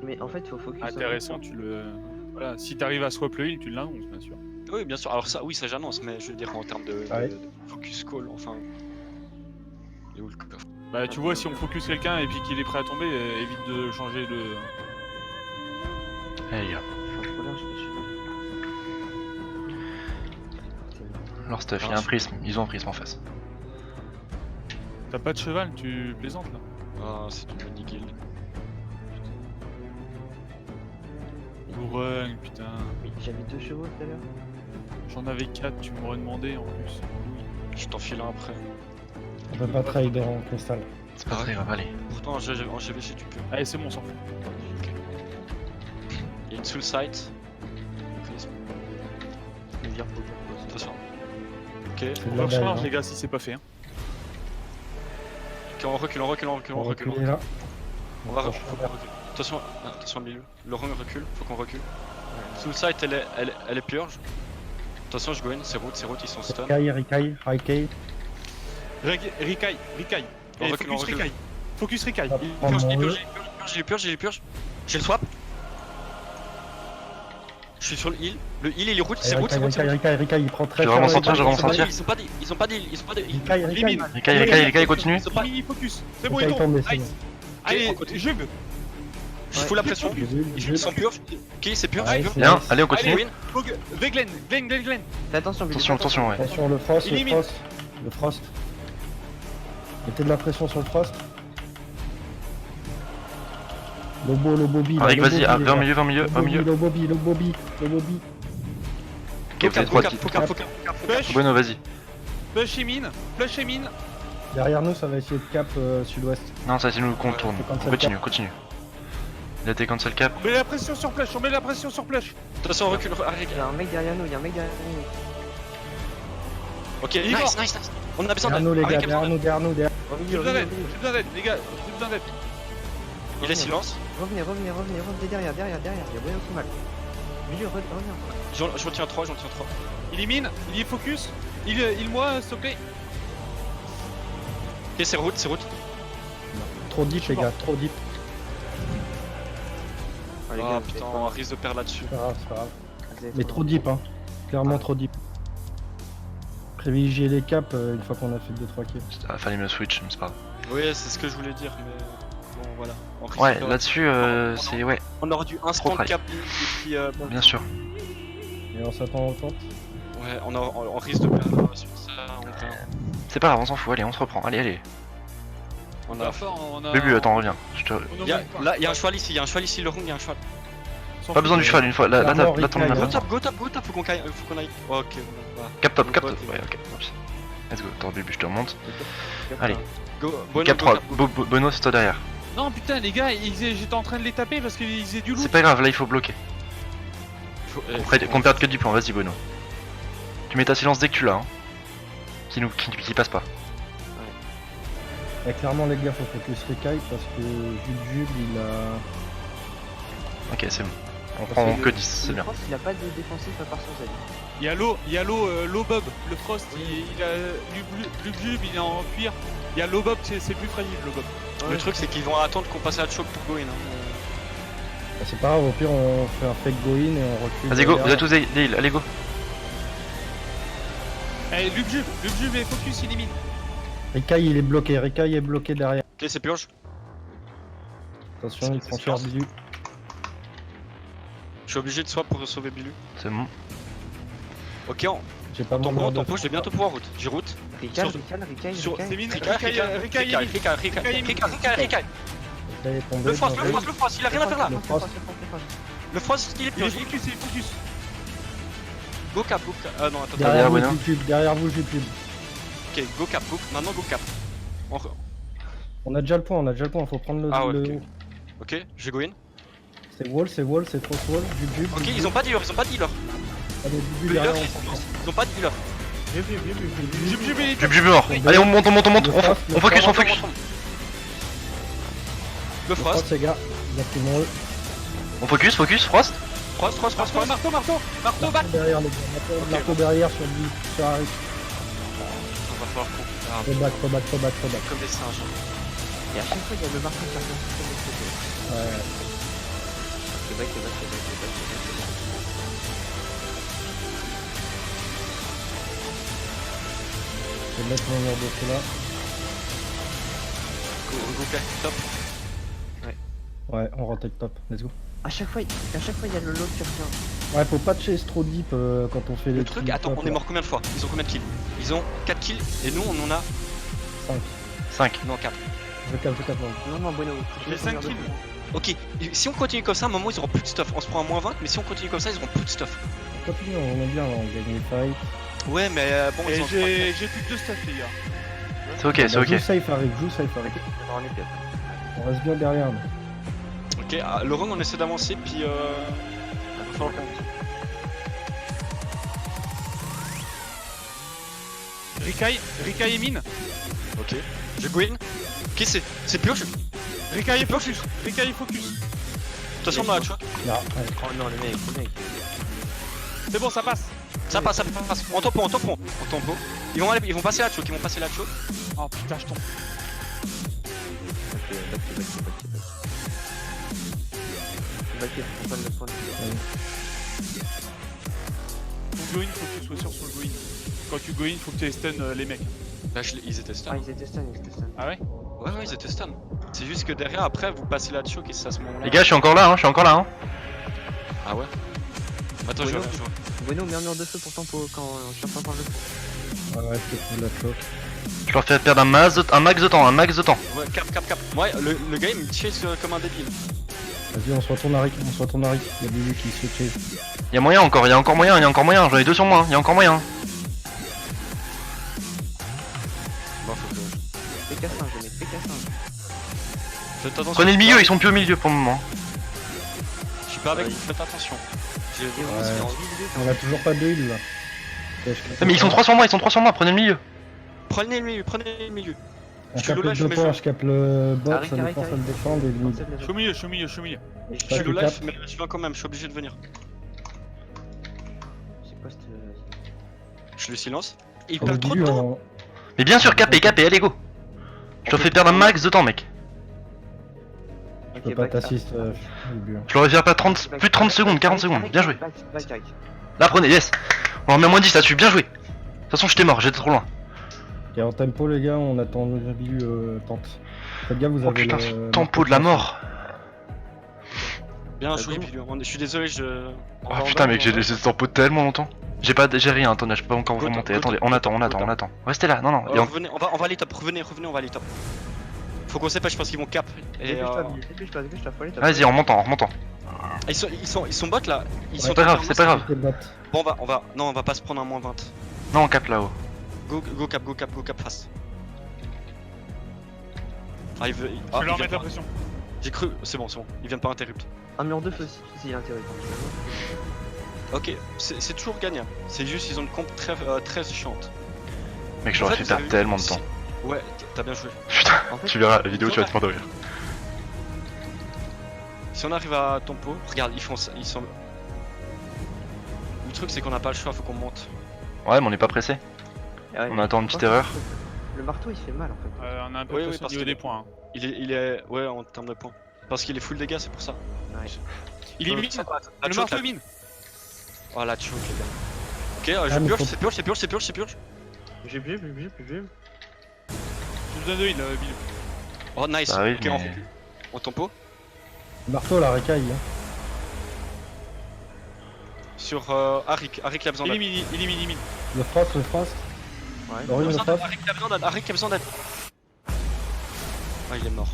Mais en fait, faut focus. Intéressant, tu le. Voilà, si t'arrives à swap le heal, tu l'annonces, bien sûr. Oui, bien sûr. Alors ça, oui, ça j'annonce, mais je veux dire en termes de focus call, enfin. Il est où le coffre? Bah, tu vois, si on focus quelqu'un et puis qu'il est prêt à tomber, évite de changer le. Allez les gars. Je suis trop large, mais je suis Leur stuff, il y a un prisme, ils ont un prisme en face. T'as pas de cheval, tu plaisantes là. Ah, c'est une mini guild. Bourregne, putain. Mais j'avais 2 chevaux tout à l'heure. J'en avais 4, tu m'aurais demandé en plus. Je t'en file un après. On peut pas trader en cristal. C'est pas très grave, allez. Pourtant, en GVC, tu peux. Allez, c'est bon, on s'en fout. Il y a une soul sight. Je vais dire beaucoup. Attention. Ok. C'est On de la va dalle, charge, hein. les gars, si c'est pas fait. Hein. Ok, on recule, on recule, on recule, On on recule. recule là. On va reculer. Attention, attention au milieu. Le rung recule, faut qu'on recule. Soul sight, elle est purge. Attention, je go in, c'est route, ils sont stun. Rikai. Rikai. On Et recule, focus on recule. Rikai. Focus Rikai. Ah. Il purge, il purge. J'ai le swap. Je suis sur le heal. Le heal, il est route, c'est route, c'est route. Rikai, il prend très Je vais vraiment sortir, Rikai. je vais vraiment sortir. Ils sont pas d'heal. Rikai. Limine. Rikai, continue. Mini focus. C'est bon, Rikai il tombe. tombe, c'est Nice. bon. Allez, côté. je veux. Je fous la pression. Ils sont purge. Ok, c'est purge. Ouais, purge. Bien, allez, on continue. Win. Glenn. Fais attention, Billy. Attention, ouais. Attention, le frost. Élimine. Le frost. Mettez de la pression sur le frost. Le Bobby. Avec, vas-y, va va au milieu, Le Bobby. Ok, vous avez 3 kills. Push. Bueno, vas-y. Flush et mine. Derrière nous, ça va essayer de cap sud-ouest. Non, ça, c'est nous contourne. On continue. Il a tes cancel cap. On met la pression sur flush. Attention, on recule. Il y a un mec derrière nous, Ok, nice. On a besoin Derrière nous, les gars, derrière nous. Au J'ai milieu, besoin d'aide, les gars. J'ai besoin d'aide. Il est silence. Revenez derrière. Il y a Bueno qui mal. Milieu, reviens. J'en tiens 3. Il est mine, il est focus. Il moi, s'il te plaît. Ok, c'est route. Trop deep, les gars, trop deep. Ah, les Ah gars, putain, on risque de perdre là-dessus. C'est pas grave. vous avez Mais fait- trop deep, hein. Clairement trop deep. Privilégier les caps une fois qu'on a fait 2-3 kills. Ah, fallait me switch, mais c'est pas grave. Oui, c'est ce que je voulais dire, mais bon, voilà. On risque Ouais, de- là-dessus, c'est. Ouais, On aurait dû instant Trop cap et puis bon, bien sûr. Et on s'attend au temps. Ouais, on risque de perdre sur ça. C'est pas grave, on s'en fout, allez, on se reprend. Allez. On a. on a. Bubu, attends, reviens. Je te... Là, il y a un cheval ici, le rung, il y a un cheval. Pas besoin du cheval une fois. Là, Clairement, t'en as Rikai, pas hein. besoin. Go top, faut qu'on aille. Ok, voilà. Cap top. Go, Ouais, ok. Let's go. Attends, Bubu, je te remonte. Cap- Allez. Go, Bueno, Cap go, 3. cap, go. Bono, c'est toi derrière. Non, putain, les gars, j'étais en train de les taper parce qu'ils faisaient du loot. C'est pas grave, là, il faut bloquer. Qu'on perde que du point, vas-y, Bono. Tu mets ta silence dès que tu l'as, hein. Qui passe pas. Et clairement, les gars, faut focus Rikai parce que Jujube, il a. Ok, c'est bon. On Parce prend que que le- 10, c'est le bien. Frost, il a pas de défensif à part son Z. Il y a l'eau Bob, le Frost, il a Lubjub, il est en cuir. Il y a l'eau Bob, c'est plus fragile, le Bob. Le truc, c'est qu'ils vont attendre qu'on passe à la choke pour go in. Bah, c'est pas grave, au pire, on fait un fake go in et on recule. Vas-y, go, derrière. vous avez tous des heals, allez, go. Eh, Lubjub est focus, il élimine. Rikai, il est bloqué derrière. Ok, c'est purge. Attention, il C'est prend cher silence. Bilu. Je suis obligé de swap pour sauver Bilu. C'est bon. Ok, J'ai pas ton mon point, je vais bientôt pouvoir route. J'ai route. Rikai. C'est mine, Rikai est tombé. Le frost, il a rien à faire là. Le frost. Le frost, il est il est purge. focus, Go cap. Ah non, attends. Derrière vous, Bueno. YouTube, derrière vous, YouTube. Ok, go cap. Maintenant, go cap. On a déjà le point, faut prendre le. Ah ouais, le- ok. Ok, je vais go in. C'est wall, c'est fausse wall, YouTube. Ok, ils ont pas d'healer, Allez, Bibu derrière, on s'en Ils ont pas d'healer. Lubjub, il est Bubu mort. Allez, on monte. Le On focus. Le Le frost, frost. les gars. Il a pris mon eux. On focus, Frost. Frost. marteau, back. Derrière, les gars. Marteau derrière sur lui. Sur Harry. On va falloir qu'on. Faut back. Comme des singes. Et à chaque fois, il y a le marteau qui revient sur le côté. Ouais. back. Je vais mettre mon mur de là. Go top. Ouais, on retake top. Let's go. À chaque fois, il y a le lot qui revient. Ouais, faut pas chase trop deep quand on fait les Le truc, attends, on est mort combien de fois? Ils ont combien de kills? Ils ont 4 kills et nous on en a 5. 5. non 4. Je capte. Non, Bueno. J'ai 5 kills. Ok, si on continue comme ça, à un moment ils auront plus de stuff. On se prend à moins 20, mais si on continue comme ça, ils auront plus de stuff. Continue, on est bien, on gagne les fights. Ouais, mais bon, ils Et ont j'ai plus que 2 stuff, les gars. C'est ok, c'est ok. Joue safe, Arik, joue safe, Arik. On est pièce. On reste bien derrière. nous. Ok, le run on essaie d'avancer, puis il va falloir qu'on... Rikai et mine. Ok, je go in. Ok, c'est purge. De Rikai et focus. Rikai et focus. toute façon, on a la choc. Là, ouais. Oh non, le mec. C'est bon, ça passe. Ça passe. En tempo. Ils vont passer la choc, Oh putain, je tombe. Ok, back, on prend le point. Ton go in, faut que tu sois sûr sur le go in. Quand tu go in, faut que tu stun les mecs. Là, ils étaient Ah, stun. ils étaient stun. Ah ouais? Ouais, ils étaient stun. C'est juste que derrière, après, vous passez la choc et c'est à ce moment-là. Les gars, je suis encore là, hein. Ah ouais? Attends, je Bueno. vois. Bueno, mets un mur de feu pour tempo quand je suis en train de parler. Ouais, je te trouve la choc. Je leur fais perdre un max de temps. Ouais, cap. Ouais, le gars il me chase comme un débile. Vas-y, on se retourne Arik. Il y a Bibi qui se chase. Y'a moyen encore, y'a encore moyen. J'en ai 2 sur moi, hein. Y'a encore moyen. Bon, faut que... PK5, je mets PK5. Faites attention. Prenez le milieu, ils sont plus au milieu pour le moment. Je suis pas avec vous, faites attention. J'ai vu On a toujours pas de heal là. Mais ils sont 3 sur moi, prenez le milieu. Prenez le milieu. On Je suis capte low le life, je mets dopper, jeu. je capte le bot, Arrête, ça nous force à le défendre et lui. Je suis au milieu. Et Je suis tu low capes. life, mais je viens quand même, je suis obligé de venir. C'est quoi cette. Je le silence. Il Au perd trop de début, temps. Mais bien sûr, capez, allez go. Je leur fais perdre un max de temps, mec. je peux pas t'assister au début. Je leur ai fait perdre plus de 30 secondes, 40 secondes. Bien joué. Back. Là, prenez, yes. On leur met moins 10 là-dessus, bien joué. De toute façon, j'étais mort, j'étais trop loin. Et en tempo, les gars, on attend le Bibi tente. Faites gaffe, vous Oh avez putain, le. ce tempo de la mort. Bien Ah, joué, bon. puis je suis désolé, Oh putain, mec, j'ai laissé ce tempo tellement longtemps. J'ai rien, attendez, je peux pas encore vous remonter. Attendez, on attend. Restez là, non. Revenez, on va aller top, revenez, on va aller top. Faut qu'on sépare, je pense qu'ils vont cap. Et Dépêche-toi, faut aller top. Vas-y, en remontant. ils sont bots là. Ils sont C'est pas grave, c'est pas grave. C'est bot. Bon, on va pas se prendre un moins 20. Non, on capte là-haut. Go cap fast. Ah, il veut. Je vais leur mettre la pression. J'ai cru, c'est bon, ils viennent pas interrupt. Un mur de feu si il intéresse. Ok, c'est toujours gagnable. C'est juste ils ont une comp très chiante. Mec, j'aurais fait perdre tellement de temps. Ouais, t'as bien joué. Putain, En fait, tu verras la vidéo, tu vas te prendre de rire. Si on arrive à tempo, regarde, ils sont. Le truc c'est qu'on n'a pas le choix, faut qu'on monte. Ouais, mais on est pas pressé. On attend une petite erreur. Le marteau il fait mal en fait. On a un peu Oui, plus au parce niveau que- des points. Hein. Il est. Ouais, en termes de points. Parce qu'il est full dégâts, c'est pour ça. Ouais. Il est mine. La Le choke, marteau la- est mine. Oh la choke, les gars. Ok, Ah, mais faut- c'est purge. J'ai bu. Je vous donne de heal, Bilou. Oh nice, Ça arrive, ok, on mais- recule. On tempo. Marteau, la racaille. Hein. Sur Arik il a besoin Il est d'aide. mine. Le frost. Ouais. Laurie, le frost. Arik il a besoin d'aide. Ah, il est mort.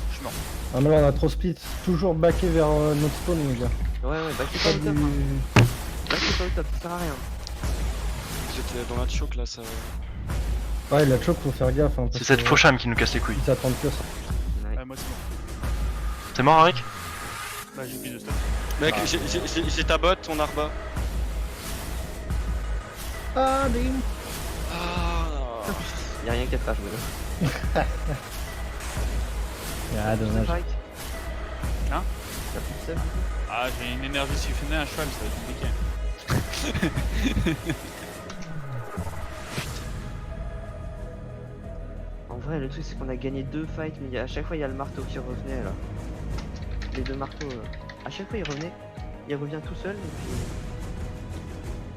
Je suis mort. Ah, mais là, on a trop split. Toujours backé vers notre spawn, les gars. Ouais, back Pas pas au top. du- Back pas au top, ça sert à rien. J'étais dans la choke là, ça. Ouais, la choke, faut faire gaffe. Hein, C'est parce cette que faux chame qui nous casse les couilles. Ils s'attendent que ça. Ouais. Moi c'est bon. T'es mort, Arik? Bah j'ai plus de stuff. Mec, Ah. j'ai ta bot, on arba. Ah, ding. Ah. Y'a rien qui a pas joué. Ah, dommage. Hein? T'as plus de sub? Ah j'ai une énergie suffisante à un cheval, ça va être compliqué. En vrai, le truc c'est qu'on a gagné 2 fights, mais à chaque fois il y a le marteau qui revenait là. les deux marteaux. À chaque fois il revenait. Il revient tout seul et puis